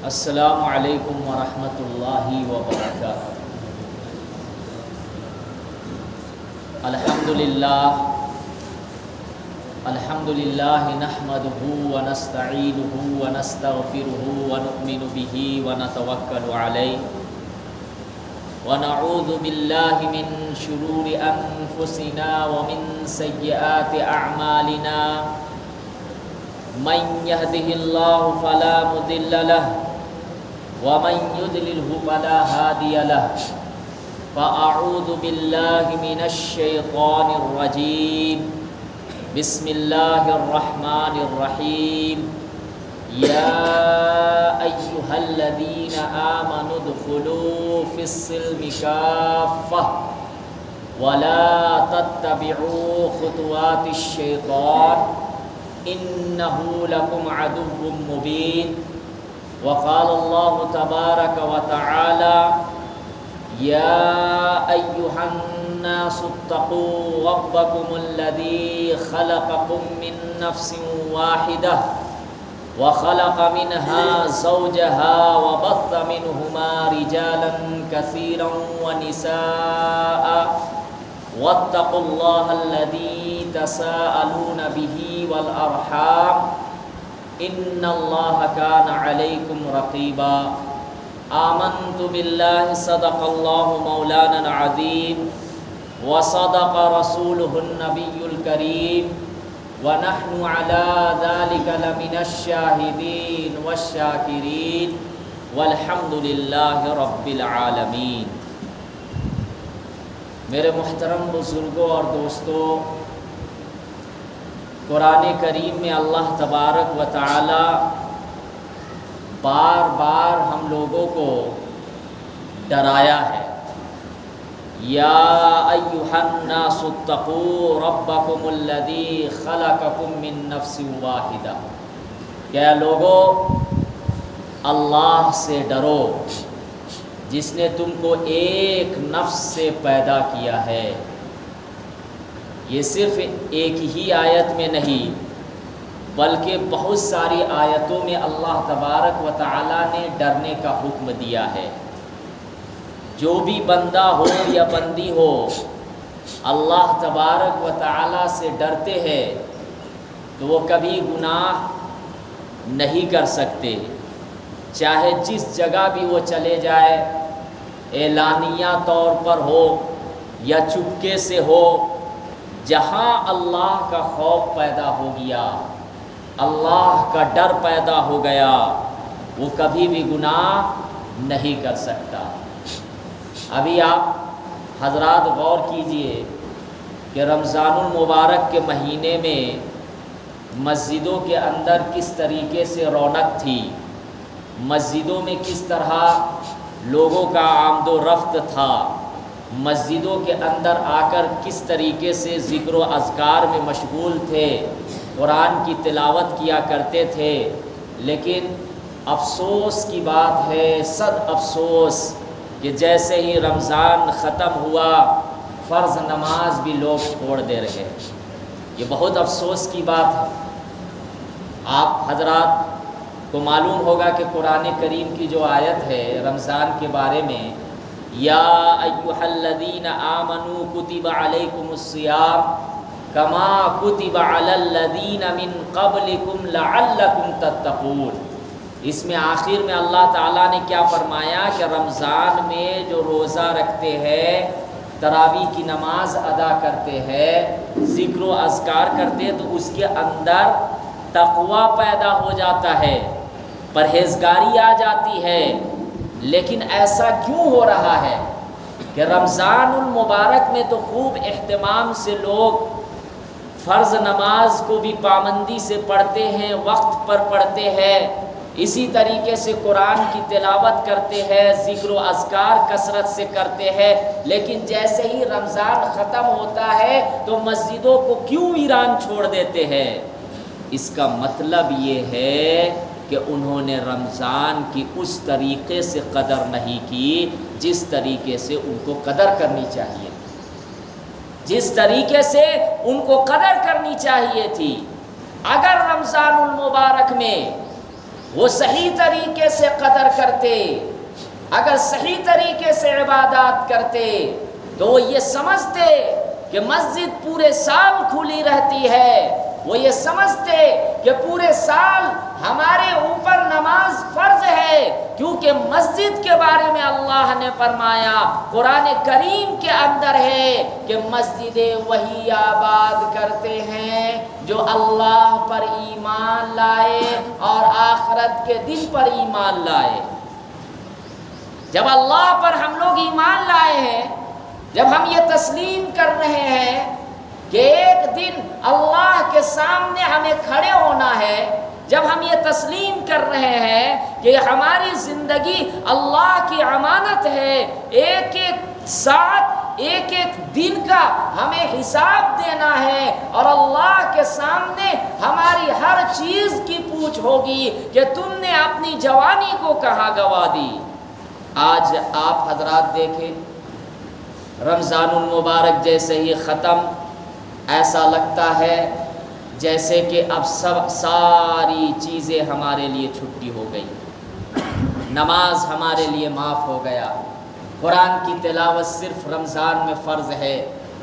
السلام علیکم ورحمۃ اللہ وبرکاتہ۔ الحمد للہ نحمده ونستعینه ونستغفره ونؤمن به ونتوکل علیہ ونعوذ باللہ من شرور انفسنا ومن سیئات اعمالنا، من يهده الله فلا مضل له ومن يضلله فلا هادي له، فأعوذ بالله من الشيطان الرجيم، بسم الله الرحمن الرحيم، يا أيها الذين آمنوا ادخلوا في السلم كافة ولا تتبعوا خطوات الشيطان إنه لكم عدو مبين، وقال الله تبارك وتعالى يا أيها الناس اتقوا ربكم الذي خلقكم من نفس واحدة وخلق منها زوجها وبث منهما رجالا كثيرا ونساء واتقوا الله الذي تساءلون به والأرحام إن الله كان عليكم رقيبا، آمنت بالله صدق الله مولانا العظيم وصدق رسوله النبي الكريم ونحن على ذلك لمن الشاهدين والشاكرين والحمد لله رب العالمين۔ میرے محترم بزرگوں اور دوستوں، قرآن کریم میں اللہ تبارک و تعالی بار بار ہم لوگوں کو ڈرایا ہے، یا ایھا الناس اتقوا ربکم الذی خلقکم من نفس واحدہ، کہ اے لوگو اللہ سے ڈرو جس نے تم کو ایک نفس سے پیدا کیا ہے۔ یہ صرف ایک ہی آیت میں نہیں بلکہ بہت ساری آیتوں میں اللہ تبارک و تعالیٰ نے ڈرنے کا حکم دیا ہے۔ جو بھی بندہ ہو یا بندی ہو اللہ تبارک و تعالیٰ سے ڈرتے ہیں تو وہ کبھی گناہ نہیں کر سکتے، چاہے جس جگہ بھی وہ چلے جائے، اعلانیہ طور پر ہو یا چپکے سے ہو، جہاں اللہ کا خوف پیدا ہو گیا، اللہ کا ڈر پیدا ہو گیا، وہ کبھی بھی گناہ نہیں کر سکتا۔ ابھی آپ حضرات غور کیجئے کہ رمضان المبارک کے مہینے میں مسجدوں کے اندر کس طریقے سے رونق تھی، مسجدوں میں کس طرح لوگوں کا آمد و رفت تھا، مسجدوں کے اندر آ کر کس طریقے سے ذکر و اذکار میں مشغول تھے، قرآن کی تلاوت کیا کرتے تھے۔ لیکن افسوس کی بات ہے، صد افسوس، کہ جیسے ہی رمضان ختم ہوا فرض نماز بھی لوگ چھوڑ دے رہے۔ یہ بہت افسوس کی بات ہے۔ آپ حضرات کو معلوم ہوگا کہ قرآن کریم کی جو آیت ہے رمضان کے بارے میں، یا ایھا الذین آمنوا کتب علیکم الصیام کما کتب علی الذین من قبلکم لعلکم تتقون۔ اس میں آخر میں اللہ تعالیٰ نے کیا فرمایا کہ رمضان میں جو روزہ رکھتے ہیں، تراویح کی نماز ادا کرتے ہیں، ذکر و اذکار کرتے ہیں، تو اس کے اندر تقوی پیدا ہو جاتا ہے، پرہیزگاری آ جاتی ہے۔ لیکن ایسا کیوں ہو رہا ہے کہ رمضان المبارک میں تو خوب اہتمام سے لوگ فرض نماز کو بھی پابندی سے پڑھتے ہیں، وقت پر پڑھتے ہیں، اسی طریقے سے قرآن کی تلاوت کرتے ہیں، ذکر و اذکار کثرت سے کرتے ہیں، لیکن جیسے ہی رمضان ختم ہوتا ہے تو مسجدوں کو کیوں ویران چھوڑ دیتے ہیں؟ اس کا مطلب یہ ہے کہ انہوں نے رمضان کی اس طریقے سے قدر نہیں کی جس طریقے سے ان کو قدر کرنی چاہیے، جس طریقے سے ان کو قدر کرنی چاہیے تھی۔ اگر رمضان المبارک میں وہ صحیح طریقے سے قدر کرتے، اگر صحیح طریقے سے عبادات کرتے تو وہ یہ سمجھتے کہ مسجد پورے سال کھلی رہتی ہے، وہ یہ سمجھتے کہ پورے سال ہمارے اوپر نماز فرض ہے، کیونکہ مسجد کے بارے میں اللہ نے فرمایا قرآن کریم کے اندر ہے کہ مسجدیں وہی آباد کرتے ہیں جو اللہ پر ایمان لائے اور آخرت کے دن پر ایمان لائے۔ جب اللہ پر ہم لوگ ایمان لائے ہیں، جب ہم یہ تسلیم کر رہے ہیں کہ ایک دن اللہ کے سامنے ہمیں کھڑے ہونا ہے، جب ہم یہ تسلیم کر رہے ہیں کہ ہماری زندگی اللہ کی امانت ہے، ایک ایک ساتھ ایک ایک دن کا ہمیں حساب دینا ہے اور اللہ کے سامنے ہماری ہر چیز کی پوچھ ہوگی کہ تم نے اپنی جوانی کو کہاں گوا دی۔ آج آپ حضرات دیکھیں، رمضان المبارک جیسے ہی ختم، ایسا لگتا ہے جیسے کہ اب ساری چیزیں ہمارے لیے چھٹی ہو گئی، نماز ہمارے لیے معاف ہو گیا، قرآن کی تلاوت صرف رمضان میں فرض ہے،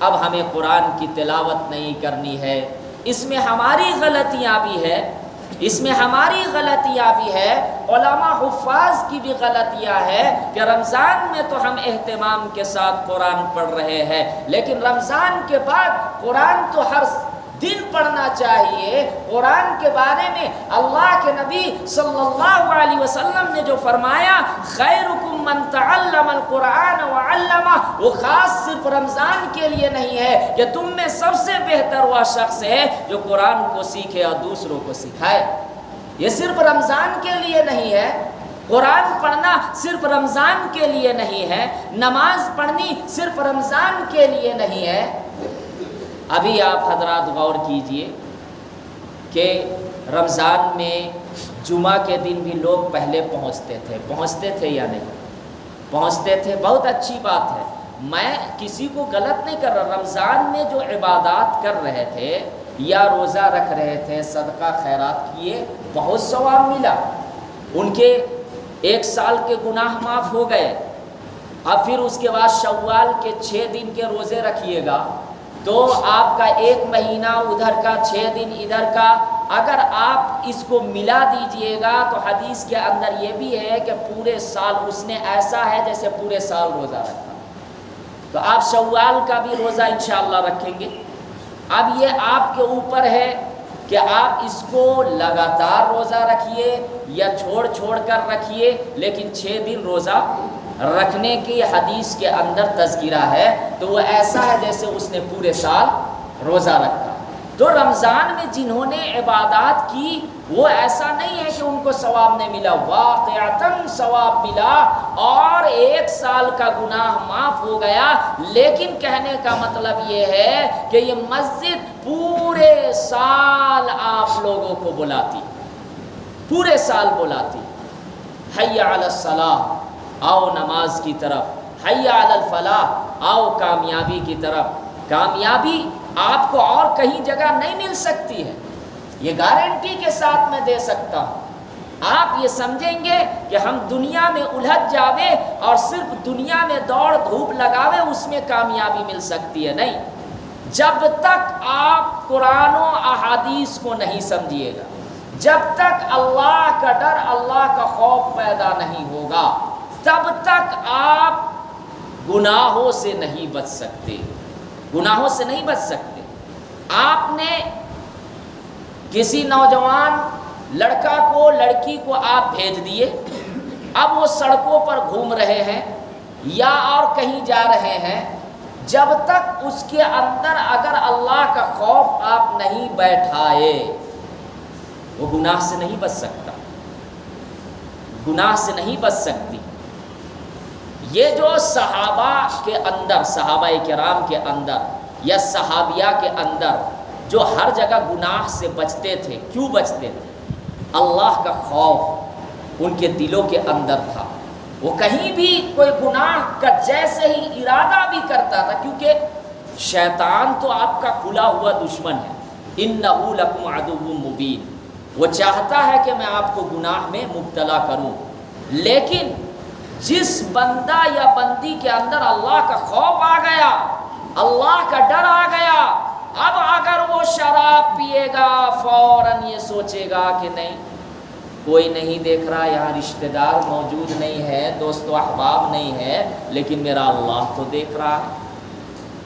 اب ہمیں قرآن کی تلاوت نہیں کرنی ہے۔ اس میں ہماری غلطیاں بھی ہے، اس میں ہماری غلطیاں بھی ہے، علماء حفاظ کی بھی غلطیاں ہے کہ رمضان میں تو ہم اہتمام کے ساتھ قرآن پڑھ رہے ہیں، لیکن رمضان کے بعد قرآن تو ہر دن پڑھنا چاہیے۔ قرآن کے بارے میں اللہ کے نبی صلی اللہ علیہ وسلم نے جو فرمایا خیرکم من تعلم القرآن وعلمہ، وہ خاص صرف رمضان کے لیے نہیں ہے کہ تم میں سب سے بہتر وہ شخص ہے جو قرآن کو سیکھے اور دوسروں کو سکھائے۔ یہ صرف رمضان کے لیے نہیں ہے، قرآن پڑھنا صرف رمضان کے لیے نہیں ہے، نماز پڑھنی صرف رمضان کے لیے نہیں ہے۔ ابھی آپ حضرات غور کیجئے کہ رمضان میں جمعہ کے دن بھی لوگ پہلے پہنچتے تھے یا نہیں؟ پہنچتے تھے، بہت اچھی بات ہے، میں کسی کو غلط نہیں کر رہا۔ رمضان میں جو عبادات کر رہے تھے یا روزہ رکھ رہے تھے، صدقہ خیرات کیے، بہت ثواب ملا، ان کے ایک سال کے گناہ معاف ہو گئے۔ اب پھر اس کے بعد شوال کے 6 دن کے روزے رکھیے گا تو آپ کا 1 مہینہ ادھر کا، 6 دن ادھر کا، اگر آپ اس کو ملا دیجئے گا تو حدیث کے اندر یہ بھی ہے کہ پورے سال اس نے ایسا ہے جیسے پورے سال روزہ رکھا۔ تو آپ شوال کا بھی روزہ انشاءاللہ رکھیں گے۔ اب یہ آپ کے اوپر ہے کہ آپ اس کو لگاتار روزہ رکھیے یا چھوڑ کر رکھیے، لیکن 6 دن روزہ رکھنے کی حدیث کے اندر تذکرہ ہے تو وہ ایسا ہے جیسے اس نے پورے سال روزہ رکھا۔ تو رمضان میں جنہوں نے عبادات کی وہ ایسا نہیں ہے کہ ان کو ثواب نہیں ملا، واقعتاً ثواب ملا اور 1 سال کا گناہ معاف ہو گیا۔ لیکن کہنے کا مطلب یہ ہے کہ یہ مسجد پورے سال آپ لوگوں کو بلاتی، پورے سال بلاتی، حی علی الصلاۃ، آؤ نماز کی طرف، حی علی الفلاح، آؤ کامیابی کی طرف۔ کامیابی آپ کو اور کہیں جگہ نہیں مل سکتی ہے، یہ گارنٹی کے ساتھ میں دے سکتا ہوں۔ آپ یہ سمجھیں گے کہ ہم دنیا میں الجھ جاوے اور صرف دنیا میں دوڑ دھوپ لگاوے اس میں کامیابی مل سکتی ہے، نہیں۔ جب تک آپ قرآن و احادیث کو نہیں سمجھیے گا، جب تک اللہ کا ڈر، اللہ کا خوف پیدا نہیں ہوگا، تب تک آپ گناہوں سے نہیں بچ سکتے، گناہوں سے نہیں بچ سکتے۔ آپ نے کسی نوجوان لڑکا کو، لڑکی کو آپ بھیج دیے، اب وہ سڑکوں پر گھوم رہے ہیں یا اور کہیں جا رہے ہیں، جب تک اس کے اندر اگر اللہ کا خوف آپ نہیں بیٹھائے وہ گناہ سے نہیں بچ سکتا، گناہ سے نہیں بچ سکتی۔ یہ جو صحابہ کے اندر، صحابہ کرام کے اندر یا صحابیہ کے اندر جو ہر جگہ گناہ سے بچتے تھے، کیوں بچتے تھے؟ اللہ کا خوف ان کے دلوں کے اندر تھا۔ وہ کہیں بھی کوئی گناہ کا جیسے ہی ارادہ بھی کرتا تھا، کیونکہ شیطان تو آپ کا کھلا ہوا دشمن ہے، انہ لکم عدو مبین، وہ چاہتا ہے کہ میں آپ کو گناہ میں مبتلا کروں، لیکن جس بندہ یا بندی کے اندر اللہ کا خوف آ گیا، اللہ کا ڈر آ گیا، اب اگر وہ شراب پیے گا فوراً یہ سوچے گا کہ نہیں، کوئی نہیں دیکھ رہا، یہاں رشتہ دار موجود نہیں ہے، دوست و احباب نہیں ہے، لیکن میرا اللہ تو دیکھ رہا ہے،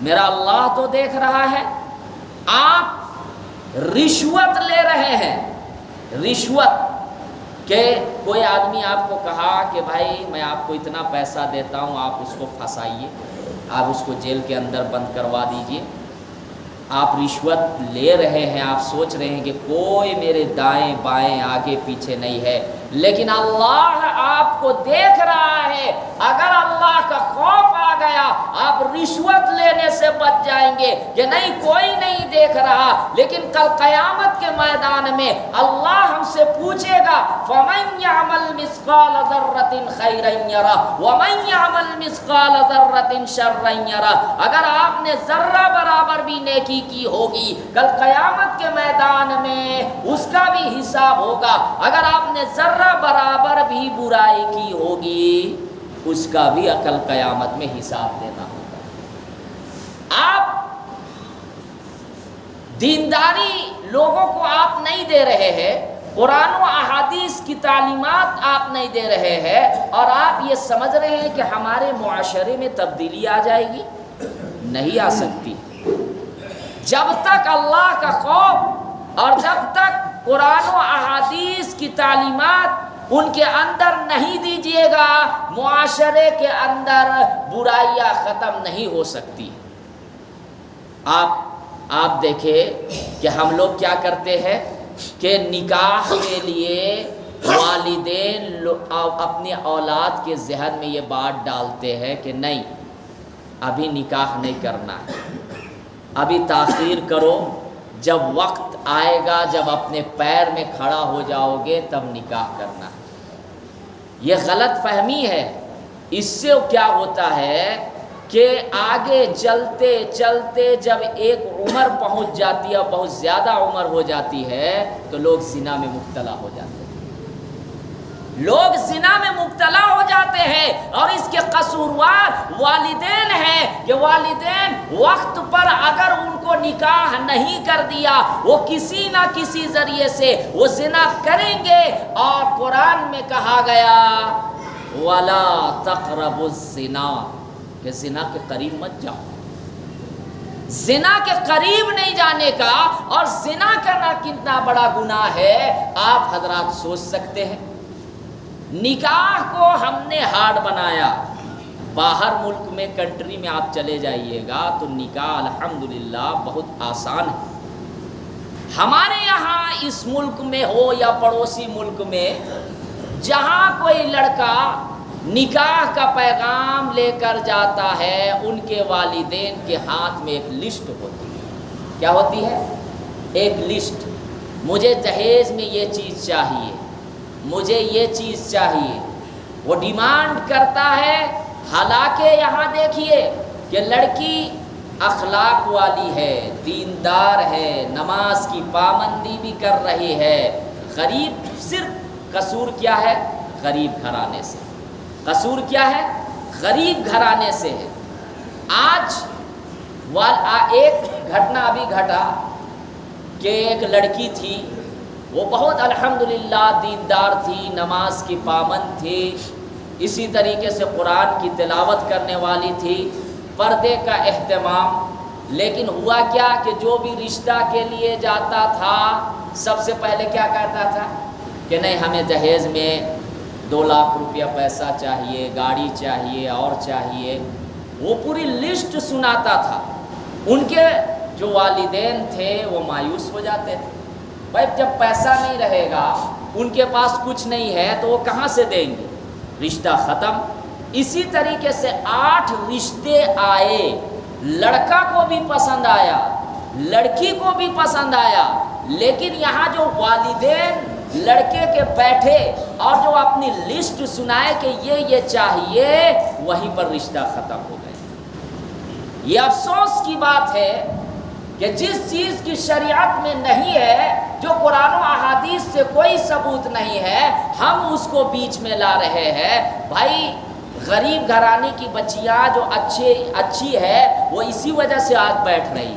میرا اللہ تو دیکھ رہا ہے۔ آپ رشوت لے رہے ہیں، رشوت، کہ کوئی آدمی آپ کو کہا کہ بھائی میں آپ کو اتنا پیسہ دیتا ہوں، آپ اس کو پھنسائیے، آپ اس کو جیل کے اندر بند کروا دیجئے، آپ رشوت لے رہے ہیں، آپ سوچ رہے ہیں کہ کوئی میرے دائیں بائیں آگے پیچھے نہیں ہے، لیکن اللہ آپ کو دیکھ رہا ہے۔ اگر اللہ کا خوف آ گیا آپ رشوت لینے سے بچ جائیں گے کہ نہیں کوئی نہیں دیکھ رہا، لیکن کل قیامت کے میدان میں اللہ ہم سے پوچھے گا فَمَن يَعْمَلْ مِثْقَالَ ذَرَّةٍ خَيْرًا يَرَهُ وَمَن يَعْمَلْ مِثْقَالَ ذَرَّةٍ شَرًّا يَرَهُ۔ اگر آپ نے ذرہ برابر بھی نیکی کی ہوگی، کل قیامت کے میدان میں اس کا بھی حساب ہوگا۔ اگر آپ نے ذرہ برابر بھی برائی کی ہوگی، اس کا بھی کل قیامت میں حساب دینا ہوگا۔ آپ دینداری لوگوں کو آپ نہیں دے رہے ہیں، قرآن و احادیث کی تعلیمات آپ نہیں دے رہے ہیں، اور آپ یہ سمجھ رہے ہیں کہ ہمارے معاشرے میں تبدیلی آ جائے گی، نہیں آ سکتی۔ جب تک اللہ کا خوف اور جب تک قرآن و احادیث کی تعلیمات ان کے اندر نہیں دیجیے گا، معاشرے کے اندر برائیاں ختم نہیں ہو سکتی۔ آپ دیکھیں کہ ہم لوگ کیا کرتے ہیں کہ نکاح کے لیے والدین اپنی اولاد کے ذہن میں یہ بات ڈالتے ہیں کہ نہیں، ابھی نکاح نہیں کرنا ہے، ابھی تاخیر کرو، جب وقت آئے گا، جب اپنے پیر میں کھڑا ہو جاؤ گے تب نکاح کرنا ہے۔ یہ غلط فہمی ہے۔ اس سے کیا ہوتا ہے کہ آگے چلتے چلتے جب ایک عمر پہنچ جاتی ہے اور بہت زیادہ عمر ہو جاتی ہے تو لوگ زنا میں مبتلا ہو جاتے ہیں، لوگ زنا میں مبتلا ہو جاتے ہیں، اور اس کے قصوروار والدین ہیں کہ والدین وقت پر اگر ان کو نکاح نہیں کر دیا، وہ کسی نہ کسی ذریعے سے وہ زنا کریں گے، اور قرآن میں کہا گیا وَلَا تَقْرَبُوا الزِّنَا، کہ زنا کے قریب مت جاؤ، زنا کے قریب نہیں جانے کا۔ اور زنا کرنا کتنا بڑا گناہ ہے آپ حضرات سوچ سکتے ہیں۔ نکاح کو ہم نے ہارڈ بنایا، باہر ملک میں کنٹری میں آپ چلے جائیے گا تو نکاح الحمدللہ بہت آسان ہے۔ ہمارے یہاں اس ملک میں ہو یا پڑوسی ملک میں، جہاں کوئی لڑکا نکاح کا پیغام لے کر جاتا ہے، ان کے والدین کے ہاتھ میں ایک لسٹ ہوتی ہے۔ کیا ہوتی ہے؟ ایک لسٹ، مجھے جہیز میں یہ چیز چاہیے، مجھے یہ چیز چاہیے، وہ ڈیمانڈ کرتا ہے۔ حالانکہ یہاں دیکھیے کہ لڑکی اخلاق والی ہے، دیندار ہے، نماز کی پابندی بھی کر رہی ہے، غریب، صرف قصور کیا ہے؟ غریب گھرانے سے۔ قصور کیا ہے؟ غریب گھرانے سے ہے۔ آج ایک گھٹنا ابھی گھٹا کہ ایک لڑکی تھی، وہ بہت الحمدللہ دیندار تھی، نماز کی پابند تھی، اسی طریقے سے قرآن کی تلاوت کرنے والی تھی، پردے کا اہتمام، لیکن ہوا کیا کہ جو بھی رشتہ کے لیے جاتا تھا سب سے پہلے کیا کہتا تھا کہ نہیں ہمیں جہیز میں 2 لاکھ روپیہ پیسہ چاہیے، گاڑی چاہیے اور چاہیے، وہ پوری لسٹ سناتا تھا۔ ان کے جو والدین تھے وہ مایوس ہو جاتے تھے، بھائی جب پیسہ نہیں رہے گا، ان کے پاس کچھ نہیں ہے تو وہ کہاں سے دیں گے، رشتہ ختم۔ اسی طریقے سے 8 رشتے آئے، لڑکا کو بھی پسند آیا، لڑکی کو بھی پسند آیا، لیکن یہاں جو والدین لڑکے کے بیٹھے اور جو اپنی لسٹ سنائے کہ یہ چاہیے، وہیں پر رشتہ ختم ہو گئے۔ یہ افسوس کی بات ہے کہ جس چیز کی شریعت میں نہیں ہے جو قرآن و احادیث سے کوئی ثبوت نہیں ہے، ہم اس کو بیچ میں لا رہے ہیں۔ بھائی غریب گھرانے کی بچیاں جو اچھی ہے وہ اسی وجہ سے آج بیٹھ رہی،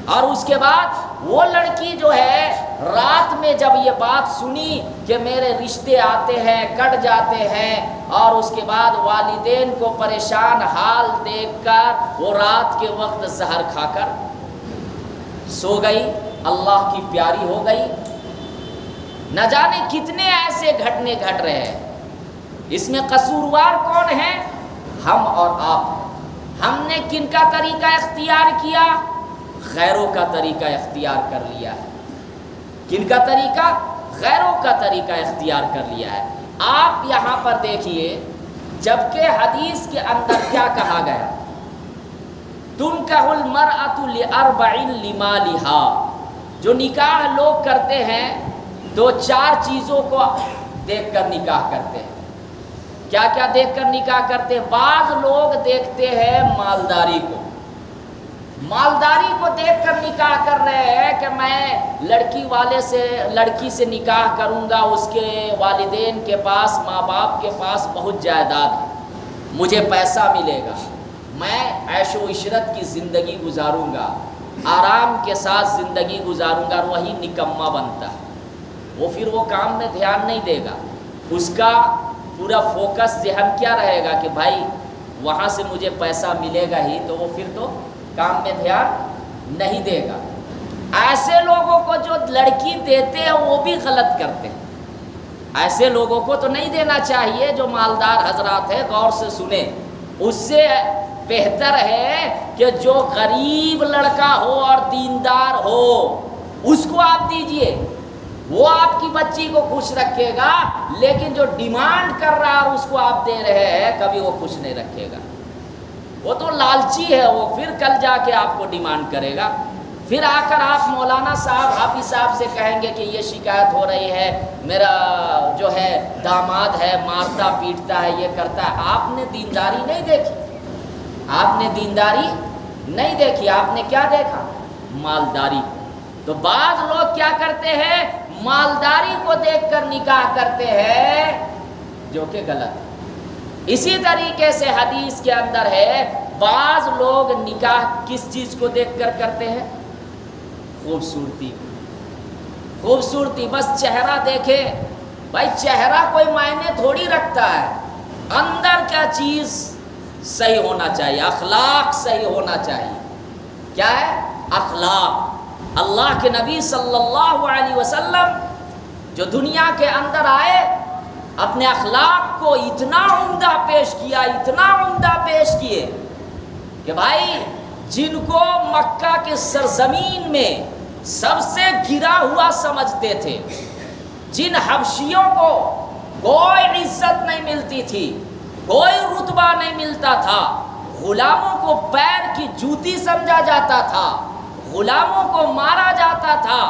اور اس کے بعد وہ لڑکی جو ہے رات میں جب یہ بات سنی کہ میرے رشتے آتے ہیں کٹ جاتے ہیں، اور اس کے بعد والدین کو پریشان حال دیکھ کر وہ رات کے وقت زہر کھا کر سو گئی، اللہ کی پیاری ہو گئی۔ نہ جانے کتنے ایسے گھٹنے گھٹ رہے ہیں۔ اس میں قصوروار کون ہے؟ ہم اور آپ۔ ہم نے کن کا طریقہ اختیار کیا؟ غیروں کا طریقہ اختیار کر لیا ہے۔ کن کا طریقہ؟ غیروں کا طریقہ اختیار کر لیا ہے۔ آپ یہاں پر دیکھیے، جبکہ حدیث کے اندر کیا کہا گیا؟ تنکح المرأۃ لأربع لمالها۔ جو نکاح لوگ کرتے ہیں تو 4 چیزوں کو دیکھ کر نکاح کرتے ہیں۔ کیا کیا دیکھ کر نکاح کرتے ہیں؟ بعض لوگ دیکھتے ہیں مالداری کو، مالداری کو دیکھ کر نکاح کر رہے ہیں کہ میں لڑکی سے نکاح کروں گا، اس کے والدین کے پاس، ماں باپ کے پاس بہت جائیداد ہے، مجھے پیسہ ملے گا، میں عیش و عشرت کی زندگی گزاروں گا، آرام کے ساتھ زندگی گزاروں گا، اور وہی نکما بنتا ہے۔ وہ پھر وہ کام میں دھیان نہیں دے گا، اس کا پورا فوکس ذہن کیا رہے گا کہ بھائی وہاں سے مجھے پیسہ ملے گا ہی، تو وہ پھر تو کام میں دھیان نہیں دے گا۔ ایسے لوگوں کو جو لڑکی دیتے ہیں وہ بھی غلط کرتے ہیں۔ ایسے لوگوں کو تو نہیں دینا چاہیے، جو مالدار حضرات ہیں غور سے سنیں، اس سے بہتر ہے کہ جو غریب لڑکا ہو اور دیندار ہو اس کو آپ دیجئے، وہ آپ کی بچی کو خوش رکھے گا، لیکن جو ڈیمانڈ کر رہا ہے اور اس کو آپ دے رہے ہیں کبھی وہ خوش نہیں رکھے گا۔ وہ تو لالچی ہے، وہ پھر کل جا کے آپ کو ڈیمانڈ کرے گا، پھر آ کر آپ مولانا صاحب حافظ صاحب سے کہیں گے کہ یہ شکایت ہو رہی ہے، میرا جو ہے داماد ہے مارتا پیٹتا ہے، یہ کرتا ہے۔ آپ نے دینداری نہیں دیکھی، آپ نے دینداری نہیں دیکھی، آپ نے کیا دیکھا؟ مالداری۔ تو بعض لوگ کیا کرتے ہیں؟ مالداری کو دیکھ کر نکاح کرتے ہیں، جو کہ غلط ہے۔ اسی طریقے سے حدیث کے اندر ہے، بعض لوگ نکاح کس چیز کو دیکھ کر کرتے ہیں؟ خوبصورتی۔ خوبصورتی، بس چہرہ دیکھے۔ بھائی چہرہ کوئی معنی تھوڑی رکھتا ہے، اندر کیا چیز صحیح ہونا چاہیے، اخلاق صحیح ہونا چاہیے۔ کیا ہے؟ اخلاق۔ اللہ کے نبی صلی اللہ علیہ وسلم جو دنیا کے اندر آئے، اپنے اخلاق کو اتنا عمدہ پیش کیا، اتنا عمدہ پیش کیے کہ بھائی جن کو مکہ کے سرزمین میں سب سے گرا ہوا سمجھتے تھے، جن حبشیوں کو کوئی عزت نہیں ملتی تھی، کوئی رتبہ نہیں ملتا تھا، غلاموں کو پیر کی جوتی سمجھا جاتا تھا، غلاموں کو مارا جاتا تھا،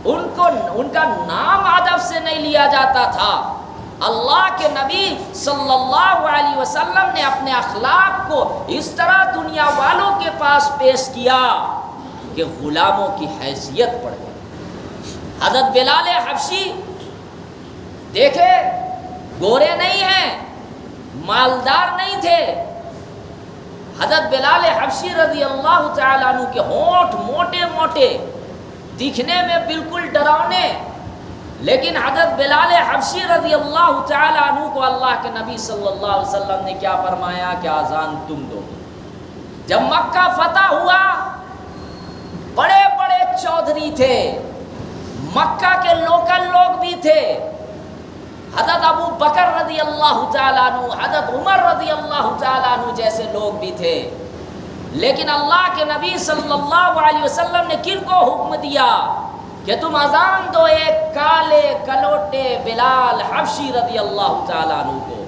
ان کا نام ادب سے نہیں لیا جاتا تھا، اللہ کے نبی صلی اللہ علیہ وسلم نے اپنے اخلاق کو اس طرح دنیا والوں کے پاس پیش کیا کہ غلاموں کی حیثیت پڑ گئی۔ حضرت بلال حبشی دیکھے گورے نہیں ہیں، مالدار نہیں تھے، حضرت بلال حبشی رضی اللہ تعالیٰ عنہ کے ہونٹ موٹے موٹے، دکھنے میں بالکل ڈراونے، لیکن حضرت بلال حبشی رضی اللہ تعالیٰ عنہ کو اللہ کے نبی صلی اللہ علیہ وسلم نے کیا فرمایا کہ اذان تم دو۔ جب مکہ فتح ہوا، بڑے بڑے چودھری تھے، مکہ کے لوکل لوگ بھی تھے، حضرت ابو بکر رضی اللہ تعالیٰ عنہ، حضرت عمر رضی اللہ تعالیٰ عنہ جیسے لوگ بھی تھے، لیکن اللہ کے نبی صلی اللہ علیہ وسلم نے کن کو حکم دیا کہ تم اذان دو؟ ایک کالے کلوٹے بلال حبشی رضی اللہ تعالیٰ عنہ کو۔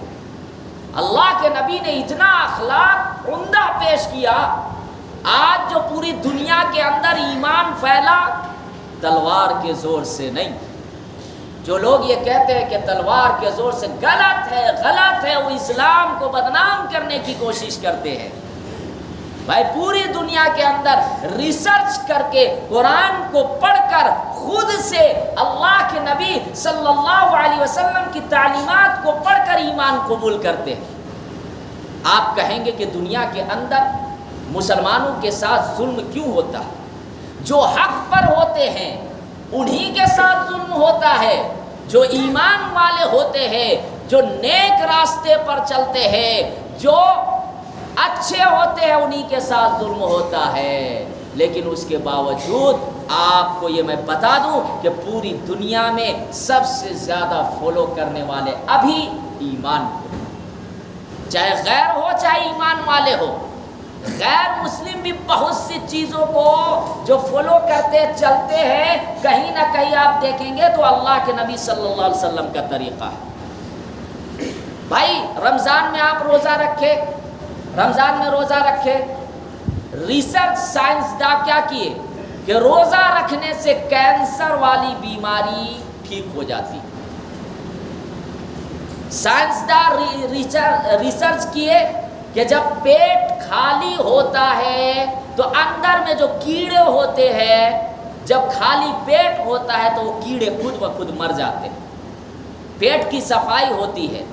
اللہ کے نبی نے اتنا اخلاق عمدہ پیش کیا۔ آج جو پوری دنیا کے اندر ایمان پھیلا، تلوار کے زور سے نہیں۔ جو لوگ یہ کہتے ہیں کہ تلوار کے زور سے، غلط ہے، غلط ہے، وہ اسلام کو بدنام کرنے کی کوشش کرتے ہیں۔ بھائی پوری دنیا کے اندر ریسرچ کر کے قرآن کو پڑھ کر خود سے اللہ کے نبی صلی اللہ علیہ وسلم کی تعلیمات کو پڑھ کر ایمان قبول کرتے ہیں۔ آپ کہیں گے کہ دنیا کے اندر مسلمانوں کے ساتھ ظلم کیوں ہوتا ہے؟ جو حق پر ہوتے ہیں انہی کے ساتھ ظلم ہوتا ہے، جو ایمان والے ہوتے ہیں، جو نیک راستے پر چلتے ہیں، جو اچھے ہوتے ہیں، انہی کے ساتھ ظلم ہوتا ہے۔ لیکن اس کے باوجود آپ کو یہ میں بتا دوں کہ پوری دنیا میں سب سے زیادہ فالو کرنے والے ابھی ایمان کو، چاہے غیر ہو چاہے ایمان والے ہو، غیر مسلم بھی بہت سی چیزوں کو جو فالو کرتے چلتے ہیں، کہیں نہ کہیں آپ دیکھیں گے تو اللہ کے نبی صلی اللہ علیہ وسلم کا طریقہ ہے۔ بھائی رمضان میں آپ روزہ رکھے، رمضان میں روزہ رکھے، ریسرچ سائنسداں کیا کیے کہ روزہ رکھنے سے کینسر والی بیماری ٹھیک ہو جاتی۔ سائنسداں ریسرچ کیے کہ جب پیٹ خالی ہوتا ہے تو اندر میں جو کیڑے ہوتے ہیں، جب خالی پیٹ ہوتا ہے تو وہ کیڑے خود بخود مر جاتے ہیں، پیٹ کی صفائی ہوتی ہے۔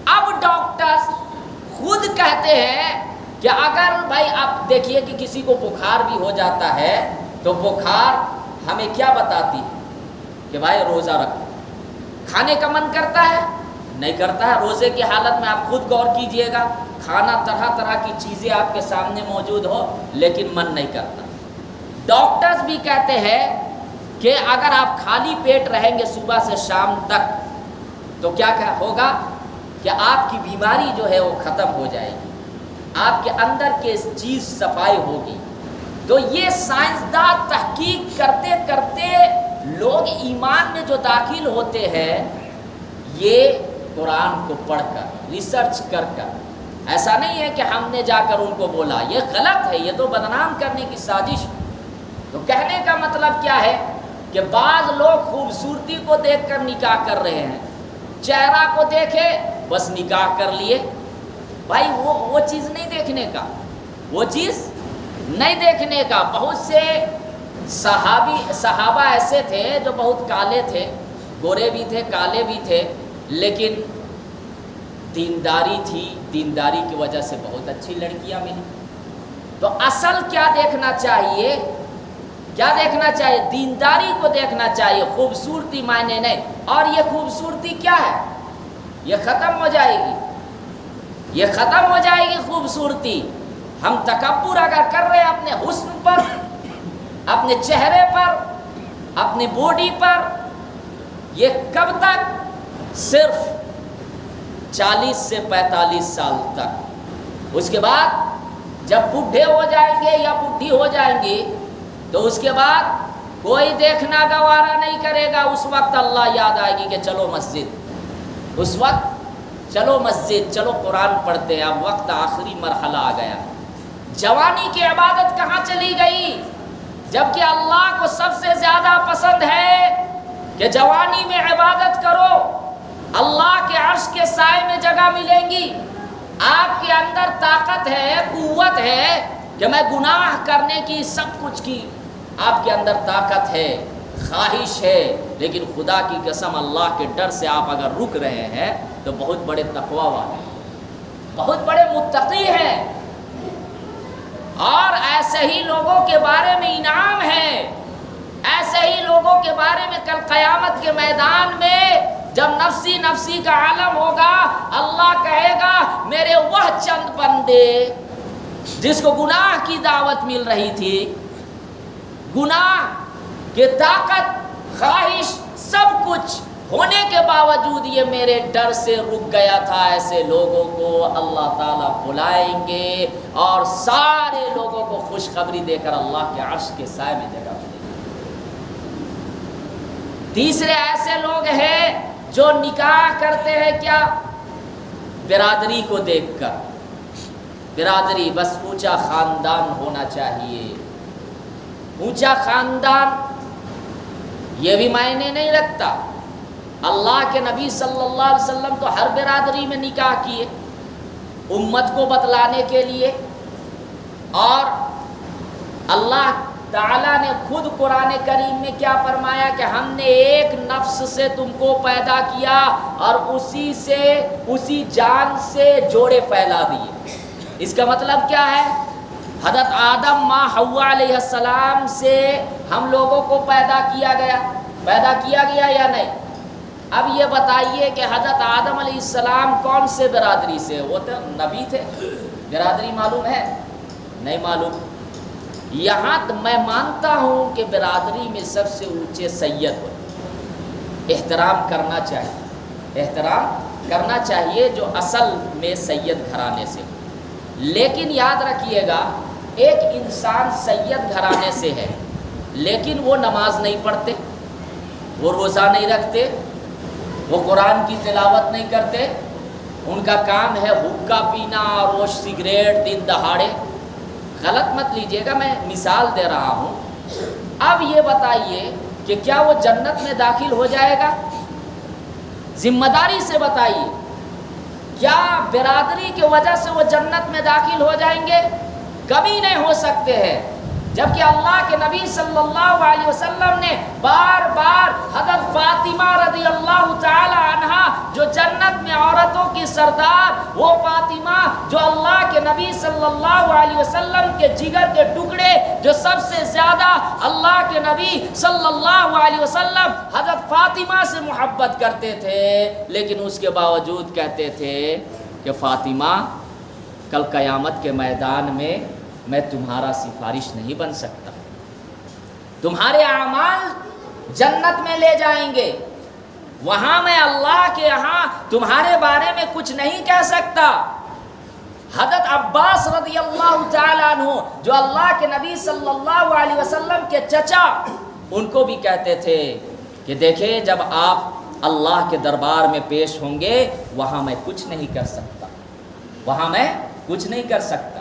اب ڈاکٹرز خود کہتے ہیں کہ اگر بھائی آپ دیکھیے کہ کسی کو بخار بھی ہو جاتا ہے تو بخار ہمیں کیا بتاتی ہے کہ بھائی روزہ رکھو۔ کھانے کا من کرتا ہے؟ نہیں کرتا ہے۔ روزے کی حالت میں آپ خود غور کیجئے گا، کھانا طرح طرح کی چیزیں آپ کے سامنے موجود ہو لیکن من نہیں کرتا۔ ڈاکٹرز بھی کہتے ہیں کہ اگر آپ خالی پیٹ رہیں گے صبح سے شام تک تو کیا ہوگا کہ آپ کی بیماری جو ہے وہ ختم ہو جائے گی، آپ کے اندر کی چیز صفائی ہوگی۔ تو یہ سائنسداں تحقیق کرتے کرتے لوگ ایمان میں جو داخل ہوتے ہیں، یہ قرآن کو پڑھ کر ریسرچ کر کر، ایسا نہیں ہے کہ ہم نے جا کر ان کو بولا، یہ غلط ہے، یہ تو بدنام کرنے کی سازش۔ تو کہنے کا مطلب کیا ہے کہ بعض لوگ خوبصورتی کو دیکھ کر نکاح کر رہے ہیں، چہرہ کو دیکھے بس نکاح کر لیے۔ بھائی وہ چیز نہیں دیکھنے کا، وہ چیز نہیں دیکھنے کا۔ بہت سے صحابہ ایسے تھے جو بہت کالے تھے، گورے بھی تھے کالے بھی تھے، لیکن دینداری تھی، دینداری کی وجہ سے بہت اچھی لڑکیاں ملی۔ تو اصل کیا دیکھنا چاہیے؟ کیا دیکھنا چاہیے؟ دینداری کو دیکھنا چاہیے، خوبصورتی معنی نہیں۔ اور یہ خوبصورتی کیا ہے؟ یہ ختم ہو جائے گی، یہ ختم ہو جائے گی خوبصورتی۔ ہم تکبر اگر کر رہے ہیں اپنے حسن پر، اپنے چہرے پر، اپنی باڈی پر، یہ کب تک؟ صرف 40 سے 45 سال تک۔ اس کے بعد جب بوڑھے ہو جائیں گے یا بوڑھی ہو جائیں گی تو اس کے بعد کوئی دیکھنا گوارا نہیں کرے گا۔ اس وقت اللہ یاد آئے گی کہ چلو مسجد، اس وقت چلو مسجد، چلو قرآن پڑھتے ہیں۔ اب وقت آخری مرحلہ آ گیا۔ جوانی کی عبادت کہاں چلی گئی؟ جبکہ اللہ کو سب سے زیادہ پسند ہے کہ جوانی میں عبادت کرو، اللہ کے عرش کے سائے میں جگہ ملیں گی۔ آپ کے اندر طاقت ہے، قوت ہے کہ میں گناہ کرنے کی، سب کچھ کی آپ کے اندر طاقت ہے، خواہش ہے، لیکن خدا کی قسم اللہ کے ڈر سے آپ اگر رک رہے ہیں تو بہت بڑے تقوی والے، بہت بڑے متقی ہیں۔ اور ایسے ہی لوگوں کے بارے میں انعام ہے، ایسے ہی لوگوں کے بارے میں کل قیامت کے میدان میں جب نفسی نفسی کا عالم ہوگا، اللہ کہے گا میرے وہ چند بندے جس کو گناہ کی دعوت مل رہی تھی، گناہ کی طاقت، خواہش، سب کچھ ہونے کے باوجود یہ میرے ڈر سے رک گیا تھا، ایسے لوگوں کو اللہ تعالیٰ بلائیں گے اور سارے لوگوں کو خوشخبری دے کر اللہ کے عرش کے سائے میں جگہ ملے گی۔ تیسرے ایسے لوگ ہیں جو نکاح کرتے ہیں کیا؟ برادری کو دیکھ کر، برادری، بس اونچا خاندان ہونا چاہیے، اونچا خاندان، یہ بھی معنی نہیں رکھتا۔ اللہ کے نبی صلی اللہ علیہ وسلم تو ہر برادری میں نکاح کیے، امت کو بتلانے کے لیے، اور اللہ تعالیٰ نے خود قرآن کریم میں کیا فرمایا کہ ہم نے ایک نفس سے تم کو پیدا کیا اور اسی جان سے جوڑے پھیلا دیے۔ اس کا مطلب کیا ہے؟ حضرت آدم ماں حوا علیہ السلام سے ہم لوگوں کو پیدا کیا گیا یا نہیں؟ اب یہ بتائیے کہ حضرت آدم علیہ السلام کون سے برادری سے؟ وہ تو نبی تھے، برادری معلوم ہے؟ نہیں معلوم۔ یہاں میں مانتا ہوں کہ برادری میں سب سے اونچے سید ہوتے، احترام کرنا چاہیے جو اصل میں سید گھرانے سے ہو۔ لیکن یاد رکھیے گا، ایک انسان سید گھرانے سے ہے لیکن وہ نماز نہیں پڑھتے، وہ روزہ نہیں رکھتے، وہ قرآن کی تلاوت نہیں کرتے، ان کا کام ہے حقہ پینا اور وہ سگریٹ دن دہاڑے۔ غلط مت لیجئے گا، میں مثال دے رہا ہوں۔ اب یہ بتائیے کہ کیا وہ جنت میں داخل ہو جائے گا؟ ذمہ داری سے بتائیے، کیا برادری کی وجہ سے وہ جنت میں داخل ہو جائیں گے؟ کبھی نہیں ہو سکتے ہیں۔ جبکہ اللہ کے نبی صلی اللہ علیہ وسلم نے بار بار حضرت فاطمہ رضی اللہ تعالی عنہا جو جنت میں عورتوں کی سردار، وہ فاطمہ جو اللہ کے نبی صلی اللہ علیہ وسلم کے جگر کے ٹکڑے، جو سب سے زیادہ اللہ کے نبی صلی اللہ علیہ وسلم حضرت فاطمہ سے محبت کرتے تھے، لیکن اس کے باوجود کہتے تھے کہ فاطمہ کل قیامت کے میدان میں تمہارا سفارش نہیں بن سکتا، تمہارے اعمال جنت میں لے جائیں گے، وہاں میں اللہ کے یہاں تمہارے بارے میں کچھ نہیں کہہ سکتا۔ حضرت عباس رضی اللہ تعالیٰ عنہ جو اللہ کے نبی صلی اللہ علیہ وسلم کے چچا، ان کو بھی کہتے تھے کہ دیکھیں جب آپ اللہ کے دربار میں پیش ہوں گے وہاں میں کچھ نہیں کر سکتا،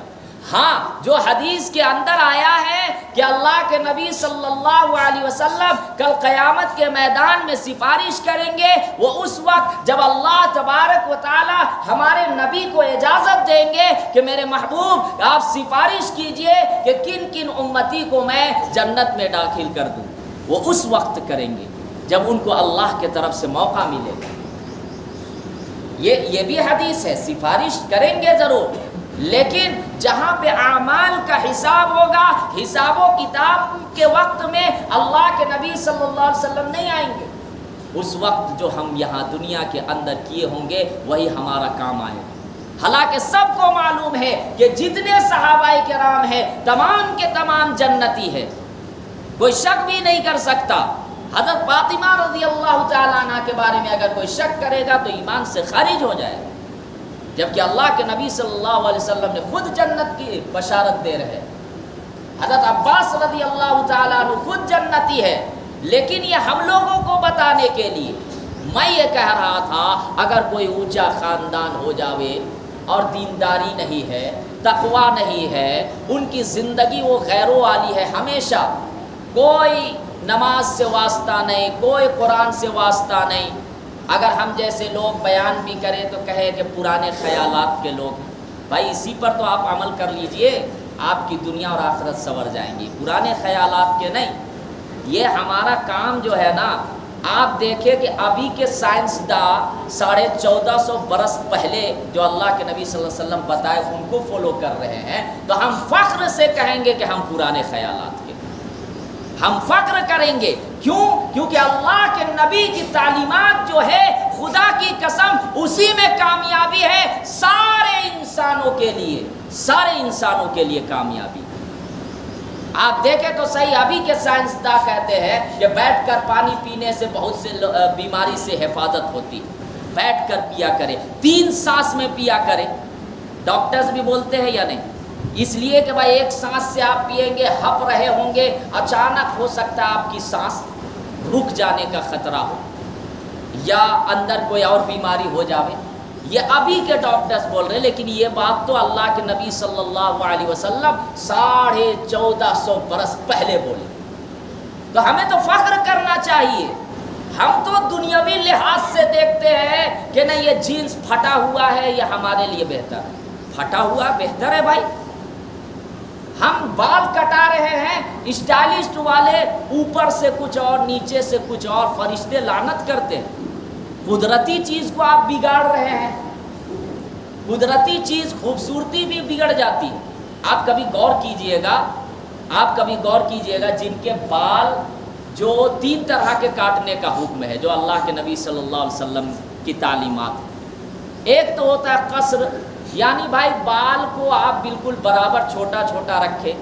ہاں جو حدیث کے اندر آیا ہے کہ اللہ کے نبی صلی اللہ علیہ وسلم کل قیامت کے میدان میں سفارش کریں گے، وہ اس وقت جب اللہ تبارک و تعالی ہمارے نبی کو اجازت دیں گے کہ میرے محبوب آپ سفارش کیجئے کہ کن کن امتی کو میں جنت میں داخل کر دوں، وہ اس وقت کریں گے جب ان کو اللہ کے طرف سے موقع ملے گا۔ یہ بھی حدیث ہے، سفارش کریں گے ضرور، لیکن جہاں پہ اعمال کا حساب ہوگا، حساب و کتاب کے وقت میں اللہ کے نبی صلی اللہ علیہ وسلم نہیں آئیں گے۔ اس وقت جو ہم یہاں دنیا کے اندر کیے ہوں گے وہی ہمارا کام آئے گا۔ حالانکہ سب کو معلوم ہے کہ جتنے صحابہ کرام ہیں تمام کے تمام جنتی ہے، کوئی شک بھی نہیں کر سکتا۔ حضرت فاطمہ رضی اللہ تعالیٰ عنہ کے بارے میں اگر کوئی شک کرے گا تو ایمان سے خارج ہو جائے گا، جبکہ اللہ کے نبی صلی اللہ علیہ وسلم نے خود جنت کی بشارت دے رہے۔ حضرت عباس رضی اللہ تعالیٰ عنہ خود جنتی ہے، لیکن یہ ہم لوگوں کو بتانے کے لیے میں یہ کہہ رہا تھا، اگر کوئی اونچا خاندان ہو جاوے اور دینداری نہیں ہے، تقوی نہیں ہے، ان کی زندگی وہ غیروں والی ہے، ہمیشہ کوئی نماز سے واسطہ نہیں، کوئی قرآن سے واسطہ نہیں، اگر ہم جیسے لوگ بیان بھی کریں تو کہے کہ پرانے خیالات کے لوگ ہیں، بھائی اسی پر تو آپ عمل کر لیجئے، آپ کی دنیا اور آخرت سنور جائیں گی، پرانے خیالات کے نہیں۔ یہ ہمارا کام جو ہے نا، آپ دیکھیں کہ ابھی کے سائنسداں 1450 برس پہلے جو اللہ کے نبی صلی اللہ علیہ وسلم بتائے ان کو فالو کر رہے ہیں، تو ہم فخر سے کہیں گے کہ ہم پرانے خیالات کے، ہم فخر کریں گے۔ کیوں؟ کیونکہ اللہ کے نبی کی تعلیمات جو ہے، خدا کی قسم اسی میں کامیابی ہے سارے انسانوں کے لیے کامیابی۔ آپ دیکھیں تو صحیح، ابھی کے سائنسداں کہتے ہیں کہ بیٹھ کر پانی پینے سے بہت سے بیماری سے حفاظت ہوتی، بیٹھ کر پیا کرے، 3 سانس میں پیا کرے۔ ڈاکٹرز بھی بولتے ہیں یا نہیں؟ اس لیے کہ بھائی ایک سانس سے آپ پیئیں گے، ہپ رہے ہوں گے، اچانک ہو سکتا ہے آپ کی سانس رک جانے کا خطرہ ہو یا اندر کوئی اور بیماری ہو جاوے۔ یہ ابھی کے ڈاکٹرز بول رہے ہیں، لیکن یہ بات تو اللہ کے نبی صلی اللہ علیہ وسلم 1450 برس پہلے بولے، تو ہمیں تو فخر کرنا چاہیے۔ ہم تو دنیاوی لحاظ سے دیکھتے ہیں کہ نہیں یہ جینس پھٹا ہوا ہے، یہ ہمارے لیے بہتر ہے، پھٹا ہوا بہتر ہے بھائی، ہم بال کٹا رہے ہیں اسٹائلسٹ والے، اوپر سے کچھ اور نیچے سے کچھ اور، فرشتے لعنت کرتے ہیں۔ قدرتی چیز کو آپ بگاڑ رہے ہیں، قدرتی چیز خوبصورتی بھی بگڑ جاتی ہے۔ آپ کبھی غور کیجئے گا جن کے بال جو 3 طرح کے کاٹنے کا حکم ہے جو اللہ کے نبی صلی اللہ علیہ وسلم کی تعلیمات، ایک تو ہوتا ہے قصر، یعنی بھائی بال کو آپ بالکل برابر چھوٹا چھوٹا رکھے۔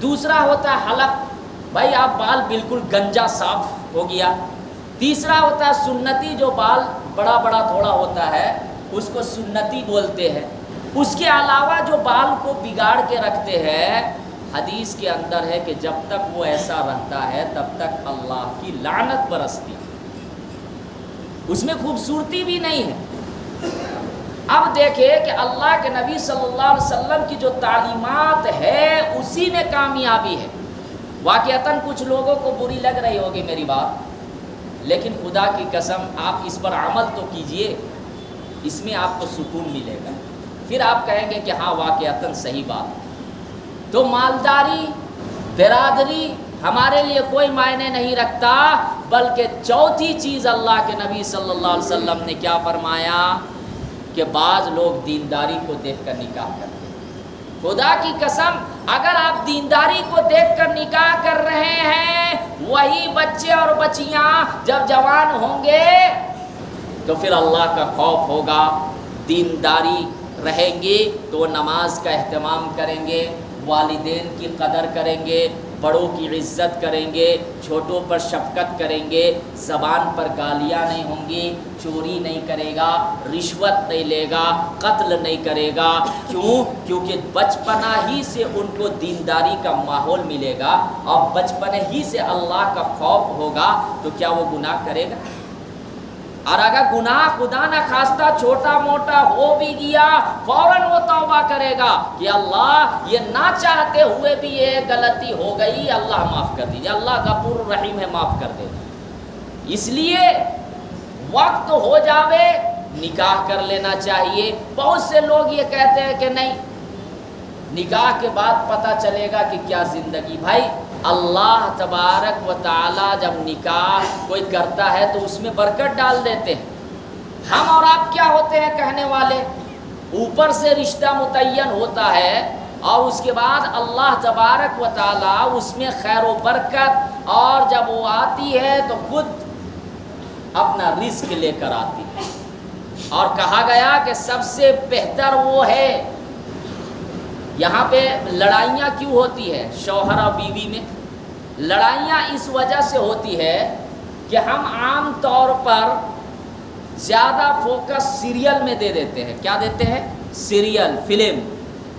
دوسرا ہوتا ہے حلق، بھائی آپ بال بالکل گنجا صاف ہو گیا۔ تیسرا ہوتا ہے سنتی، جو بال بڑا بڑا تھوڑا ہوتا ہے اس کو سنتی بولتے ہیں۔ اس کے علاوہ جو بال کو بگاڑ کے رکھتے ہیں، حدیث کے اندر ہے کہ جب تک وہ ایسا رہتا ہے تب تک اللہ کی لعنت برستی، اس میں خوبصورتی بھی نہیں ہے۔ اب دیکھیں کہ اللہ کے نبی صلی اللہ علیہ وسلم کی جو تعلیمات ہے اسی میں کامیابی ہے۔ واقعتاً کچھ لوگوں کو بری لگ رہی ہوگی میری بات، لیکن خدا کی قسم آپ اس پر عمل تو کیجئے، اس میں آپ کو سکون ملے گا، پھر آپ کہیں گے کہ ہاں واقعتاً صحیح بات ہے۔ تو مالداری، برادری ہمارے لیے کوئی معنی نہیں رکھتا، بلکہ چوتھی چیز اللہ کے نبی صلی اللہ علیہ وسلم نے کیا فرمایا کہ بعض لوگ دینداری کو دیکھ کر نکاح کرتے ہیں۔ خدا کی قسم اگر آپ دینداری کو دیکھ کر نکاح کر رہے ہیں، وہی بچے اور بچیاں جب جوان ہوں گے تو پھر اللہ کا خوف ہوگا، دینداری رہیں گے تو نماز کا اہتمام کریں گے، والدین کی قدر کریں گے، بڑوں کی عزت کریں گے، چھوٹوں پر شفقت کریں گے، زبان پر گالیاں نہیں ہوں گی، چوری نہیں کرے گا، رشوت نہیں لے گا، قتل نہیں کرے گا۔ کیوں؟ کیونکہ بچپنا ہی سے ان کو دینداری کا ماحول ملے گا اور بچپنے ہی سے اللہ کا خوف ہوگا، تو کیا وہ گناہ کرے گا؟ اور اگر گناہ خدا نہ خواستہ چھوٹا موٹا ہو بھی گیا، فوراً وہ توبہ کرے گا کہ اللہ یہ نہ چاہتے ہوئے بھی یہ غلطی ہو گئی، اللہ معاف کر دیجیے، اللہ غفور رحیم ہے، معاف کر دے۔ اس لیے وقت ہو جاوے نکاح کر لینا چاہیے۔ بہت سے لوگ یہ کہتے ہیں کہ نہیں، نکاح کے بعد پتہ چلے گا کہ کیا زندگی۔ بھائی اللہ تبارک و تعالی جب نکاح کوئی کرتا ہے تو اس میں برکت ڈال دیتے ہیں۔ ہم اور آپ کیا ہوتے ہیں کہنے والے؟ اوپر سے رشتہ متعین ہوتا ہے اور اس کے بعد اللہ تبارک و تعالی اس میں خیر و برکت، اور جب وہ آتی ہے تو خود اپنا رزق لے کر آتی ہے۔ اور کہا گیا کہ سب سے بہتر وہ ہے۔ یہاں پہ لڑائیاں کیوں ہوتی ہے شوہر اور بیوی میں؟ لڑائیاں اس وجہ سے ہوتی ہے کہ ہم عام طور پر زیادہ فوکس سیریل میں دے دیتے ہیں۔ کیا دیتے ہیں؟ Serial, film.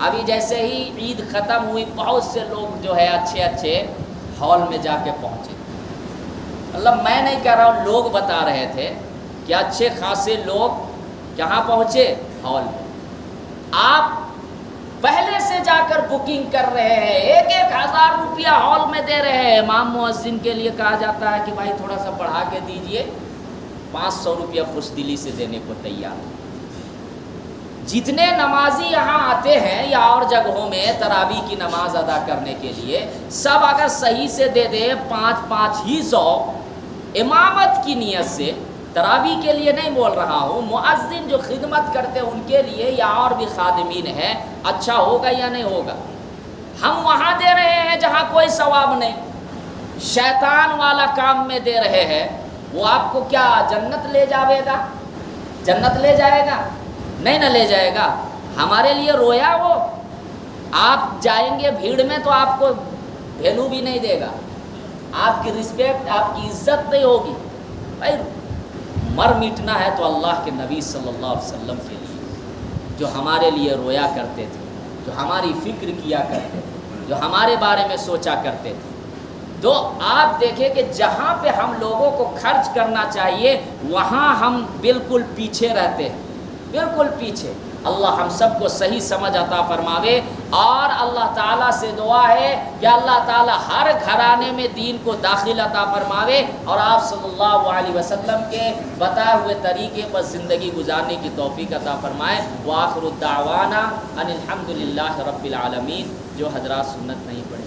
ابھی جیسے ہی عید ختم ہوئی بہت سے لوگ جو ہے اچھے اچھے ہال میں جا کے پہنچے۔ مطلب میں نہیں کہہ رہا ہوں، لوگ بتا رہے تھے کہ اچھے خاصے لوگ کہاں پہنچے؟ ہال میں۔ آپ پہلے سے جا کر بکنگ کر رہے ہیں، 1,000 روپیہ ہال میں دے رہے ہیں۔ امام مؤذن کے لیے کہا جاتا ہے کہ بھائی تھوڑا سا بڑھا کے دیجئے، 500 روپیہ خوش دلی سے دینے کو تیار۔ جتنے نمازی یہاں آتے ہیں یا اور جگہوں میں تراویح کی نماز ادا کرنے کے لیے، سب اگر صحیح سے دے دیں 5 ہی 100 امامت کی نیت سے، تراویح کے لیے نہیں بول رہا ہوں، مؤذن جو خدمت کرتے ہیں ان کے لیے یا اور بھی خادمین ہیں، اچھا ہوگا یا نہیں ہوگا؟ ہم وہاں دے رہے ہیں جہاں کوئی ثواب نہیں، شیطان والا کام میں دے رہے ہیں۔ وہ آپ کو کیا جنت لے جاوے گا؟ جنت لے جائے گا؟ نہیں نہ لے جائے گا۔ ہمارے لیے رویا وہ؟ آپ جائیں گے بھیڑ میں تو آپ کو ویلو بھی نہیں دے گا، آپ کی رسپیکٹ، آپ کی عزت نہیں ہوگی۔ بھائی مر مٹنا ہے تو اللہ کے نبی صلی اللہ علیہ وسلم کے لیے، جو ہمارے لیے رویا کرتے تھے، جو ہماری فکر کیا کرتے تھے، جو ہمارے بارے میں سوچا کرتے تھے۔ تو آپ دیکھیں کہ جہاں پہ ہم لوگوں کو خرچ کرنا چاہیے وہاں ہم بالکل پیچھے رہتے ہیں، بالکل پیچھے۔ اللہ ہم سب کو صحیح سمجھ عطا فرماوے، اور اللہ تعالیٰ سے دعا ہے کہ اللہ تعالیٰ ہر گھرانے میں دین کو داخل عطا فرماوے اور آپ صلی اللہ علیہ وسلم کے بتائے ہوئے طریقے پر زندگی گزارنے کی توفیق عطا فرمائے۔ وآخر الدعوانا ان الحمد للہ رب العالمین۔ جو حضرات سنت نہیں پڑھے